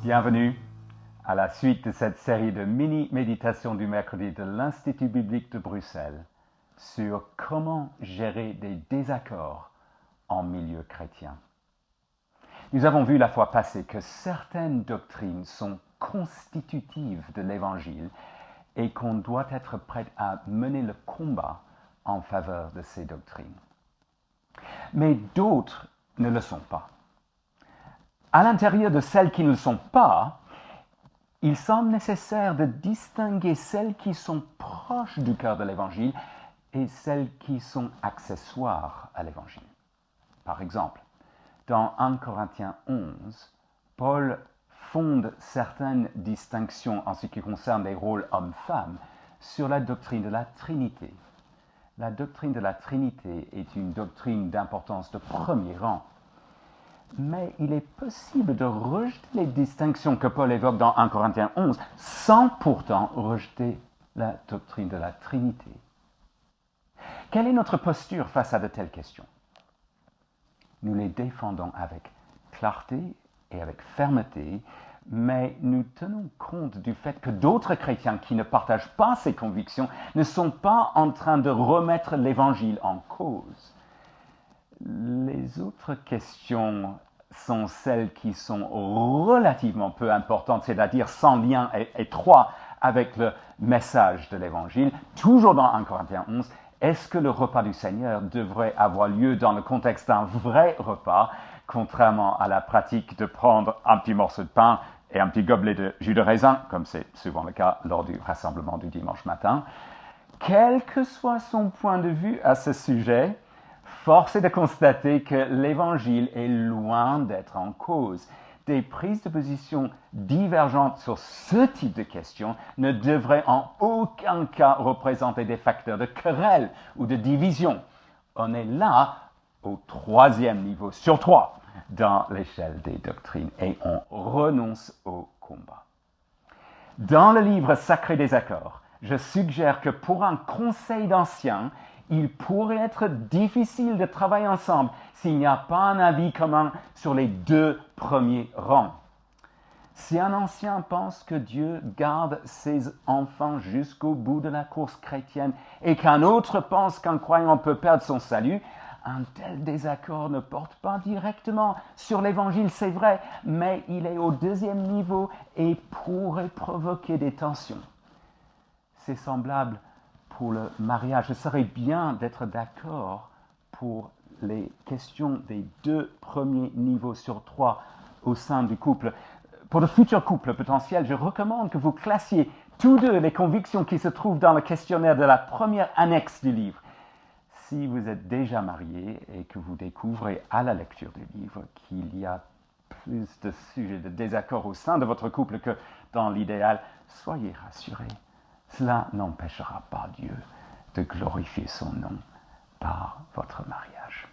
Bienvenue à la suite de cette série de mini-méditations du mercredi de l'Institut biblique de Bruxelles sur comment gérer des désaccords en milieu chrétien. Nous avons vu la fois passée que certaines doctrines sont constitutives de l'Évangile et qu'on doit être prêt à mener le combat en faveur de ces doctrines. Mais d'autres ne le sont pas. À l'intérieur de celles qui ne le sont pas, il semble nécessaire de distinguer celles qui sont proches du cœur de l'Évangile et celles qui sont accessoires à l'Évangile. Par exemple, dans 1 Corinthiens 11, Paul fonde certaines distinctions en ce qui concerne les rôles hommes-femmes sur la doctrine de la Trinité. La doctrine de la Trinité est une doctrine d'importance de premier rang. Mais il est possible de rejeter les distinctions que Paul évoque dans 1 Corinthiens 11 sans pourtant rejeter la doctrine de la Trinité. Quelle est notre posture face à de telles questions? Nous les défendons avec clarté et avec fermeté, mais nous tenons compte du fait que d'autres chrétiens qui ne partagent pas ces convictions ne sont pas en train de remettre l'Évangile en cause. Les autres questions sont celles qui sont relativement peu importantes, c'est-à-dire sans lien étroit avec le message de l'Évangile. Toujours dans 1 Corinthiens 11, est-ce que le repas du Seigneur devrait avoir lieu dans le contexte d'un vrai repas, contrairement à la pratique de prendre un petit morceau de pain et un petit gobelet de jus de raisin, comme c'est souvent le cas lors du rassemblement du dimanche matin? Quel que soit son point de vue à ce sujet, force est de constater que l'Évangile est loin d'être en cause. Des prises de position divergentes sur ce type de questions ne devraient en aucun cas représenter des facteurs de querelle ou de division. On est là au troisième niveau sur 3 dans l'échelle des doctrines et on renonce au combat. Dans le livre Sacré des Accords, je suggère que pour un conseil d'anciens, il pourrait être difficile de travailler ensemble s'il n'y a pas un avis commun sur les 2 premiers rangs. Si un ancien pense que Dieu garde ses enfants jusqu'au bout de la course chrétienne et qu'un autre pense qu'un croyant peut perdre son salut, un tel désaccord ne porte pas directement sur l'Évangile, c'est vrai, mais il est au 2e niveau et pourrait provoquer des tensions. C'est semblable pour le mariage. Ce serait bien d'être d'accord pour les questions des 2 premiers niveaux sur 3 au sein du couple. Pour de futurs couples potentiels, je recommande que vous classiez tous deux les convictions qui se trouvent dans le questionnaire de la première annexe du livre. Si vous êtes déjà marié et que vous découvrez à la lecture du livre qu'il y a plus de sujets de désaccord au sein de votre couple que dans l'idéal, soyez rassurés. Cela n'empêchera pas Dieu de glorifier son nom par votre mariage.